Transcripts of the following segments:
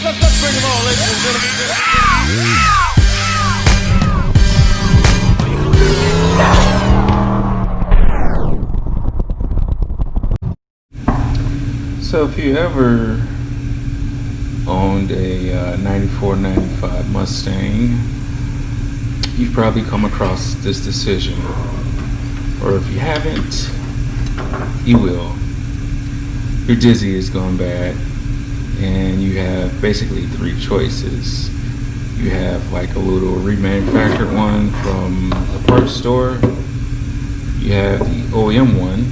Let's bring them on, ladies and gentlemen. So if you ever owned a 94, 95 Mustang, you've probably come across this decision. Or if you haven't, you will. Your dizzy is going bad, and you have basically three choices. You have like a little remanufactured one from the parts store, you have the OEM one,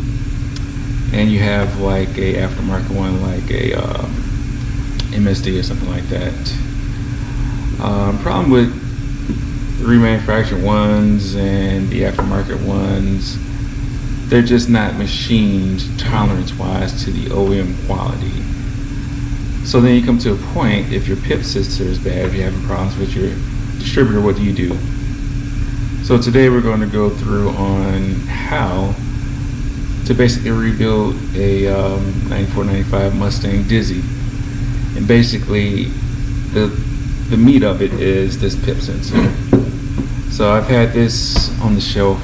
and you have like a aftermarket one, like a MSD or something like that. Problem with the remanufactured ones and the aftermarket ones, they're just not machined tolerance-wise to the OEM quality. So then you come to a point, if your Pip Sensor is bad, if you're having problems with your distributor, what do? So today we're going to go through on how to basically rebuild a 94, 95 Mustang Dizzy. And basically the meat of it is this Pip Sensor. So I've had this on the shelf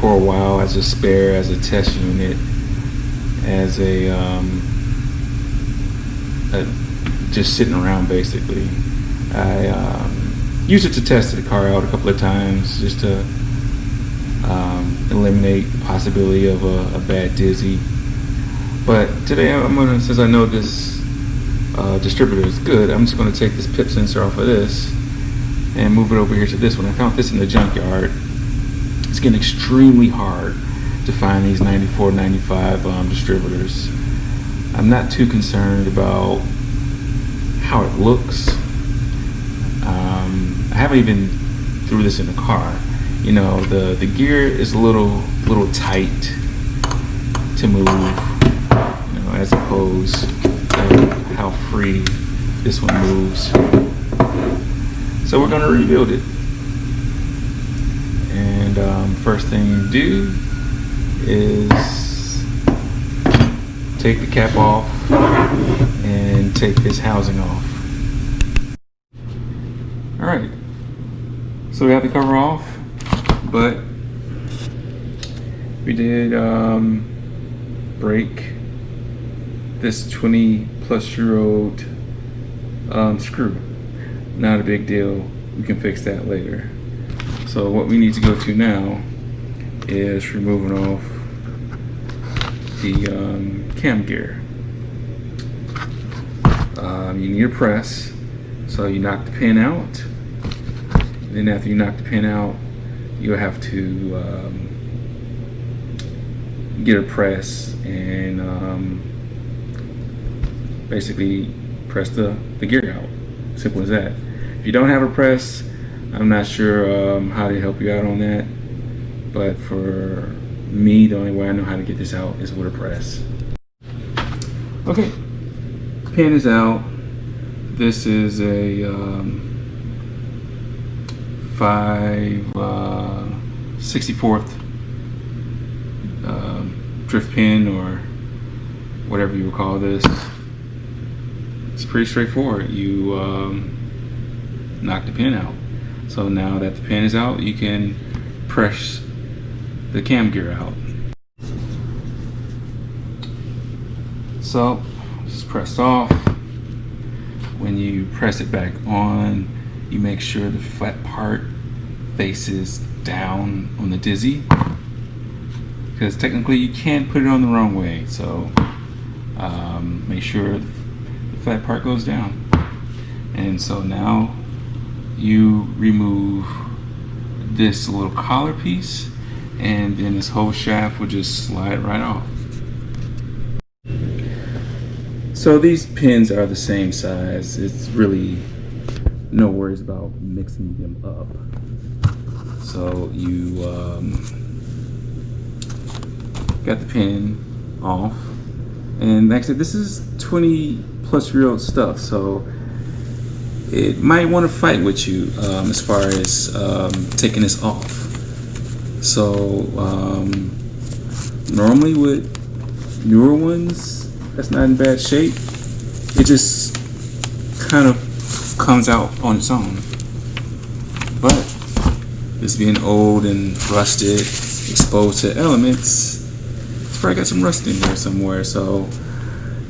for a while as a spare, as a test unit, as a just sitting around basically. I used it to test the car out a couple of times just to eliminate the possibility of a bad dizzy. But today I'm gonna, since I know this distributor is good, I'm just gonna take this Pip Sensor off of this and move it over here to this one. I found this in the junkyard. It's getting extremely hard to find these 94, 95 distributors. I'm not too concerned about how it looks. I haven't even threw this in the car. You know, the gear is a little tight to move, you know, as opposed to how free this one moves. So we're gonna rebuild it. And first thing you do is take the cap off and take this housing off. All right, so we have the cover off, but we did break this 20-plus-year-old screw. Not a big deal, we can fix that later. So what we need to go to now is removing off the cam gear. You need a press, so you knock the pin out. Then after you knock the pin out, you'll have to get a press and basically press the gear out. Simple as that. If you don't have a press, I'm not sure how to help you out on that, but for me, the only way I know how to get this out is with a press. Okay, pin is out. This is a 5/64 drift pin, or whatever you would call this. It's pretty straightforward. You knock the pin out. So now that the pin is out, you can press the cam gear out. So this is pressed off. When you press it back on, you make sure the flat part faces down on the dizzy, because technically you can't put it on the wrong way. So make sure the flat part goes down. And so now you remove this little collar piece, and then this whole shaft will just slide right off. So these pins are the same size. It's really no worries about mixing them up. So you got the pin off, and like I said, this is 20-plus-year-old stuff, so it might want to fight with you as far as taking this off. So normally with newer ones that's not in bad shape, it just kind of comes out on its own. But this being old and rusted, exposed to elements, it's probably got some rust in there somewhere, so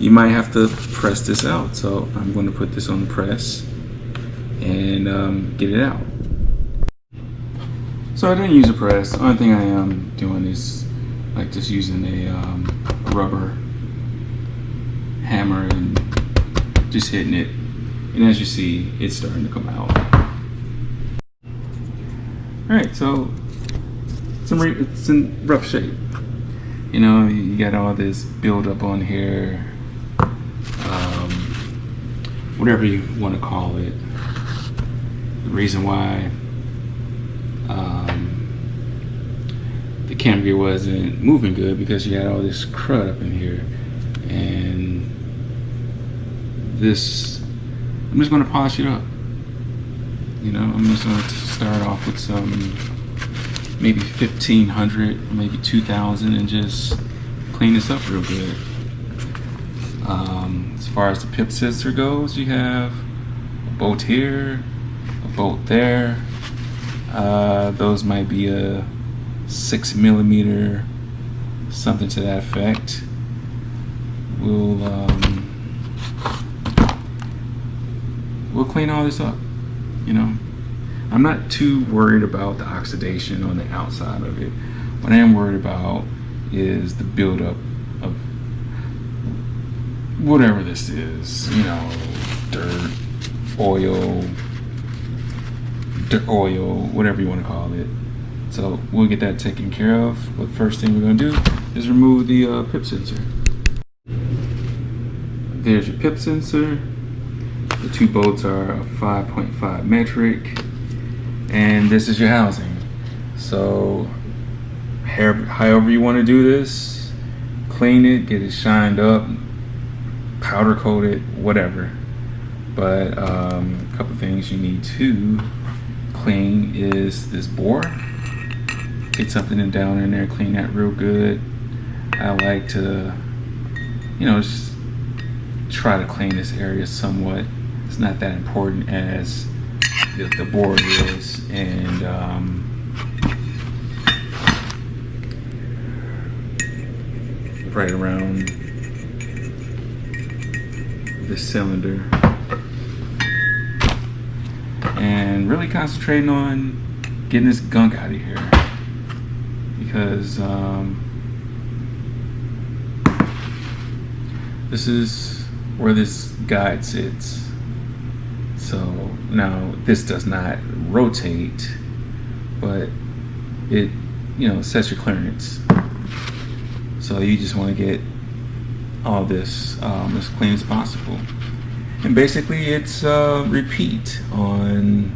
you might have to press this out. So I'm going to put this on the press and get it out. So I didn't use a press. The only thing I am doing is like just using a rubber hammer and just hitting it. And as you see, it's starting to come out. Alright, so it's in rough shape. You know, you got all this buildup on here, whatever you want to call it. The reason why the camera gear wasn't moving good because you had all this crud up in here. And this, I'm just going to polish it up. You know, I'm just going to start off with some maybe 1,500, maybe 2,000, and just clean this up real good. As far as the Pip Sensor goes, you have a bolt here, a bolt there. Those might be a 6mm, something to that effect. We'll clean all this up. You know, I'm not too worried about the oxidation on the outside of it. What I am worried about is the buildup of whatever this is, you know, dirt, oil, whatever you want to call it. So we'll get that taken care of. But first thing we're going to do is remove the Pip Sensor. There's your Pip Sensor. The two bolts are a 5.5 metric, and this is your housing. So however you want to do this, clean it, get it shined up, powder coat it, whatever. But a couple things you need to clean is this bore. Get something down in there, clean that real good. I like to, you know, just try to clean this area somewhat. It's not that important as the board is, and right around the cylinder, and really concentrating on getting this gunk out of here, because this is where this guide sits. So now this does not rotate, but it, you know, sets your clearance. So you just want to get all this as clean as possible. And basically it's repeat on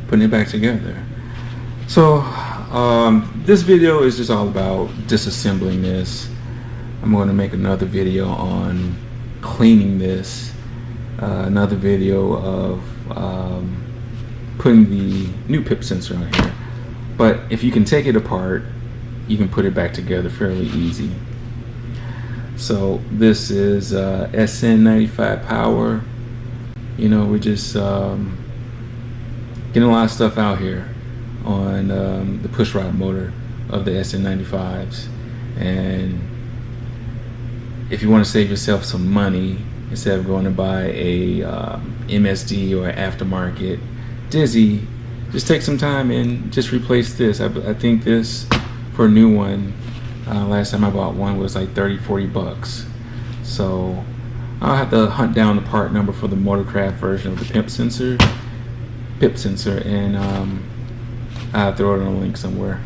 putting it back together. So this video is just all about disassembling this. I'm going to make another video on cleaning this. Another video of putting the new Pip Sensor on here. But if you can take it apart, you can put it back together fairly easy. So this is SN95 power. You know, we're just getting a lot of stuff out here on the push rod motor of the SN95s. And if you want to save yourself some money, instead of going to buy a MSD or aftermarket Dizzy, just take some time and just replace this. I think this, for a new one, last time I bought one was like 30-40 bucks. So I'll have to hunt down the part number for the Motorcraft version of the Pip Sensor, and I'll throw it on a link somewhere.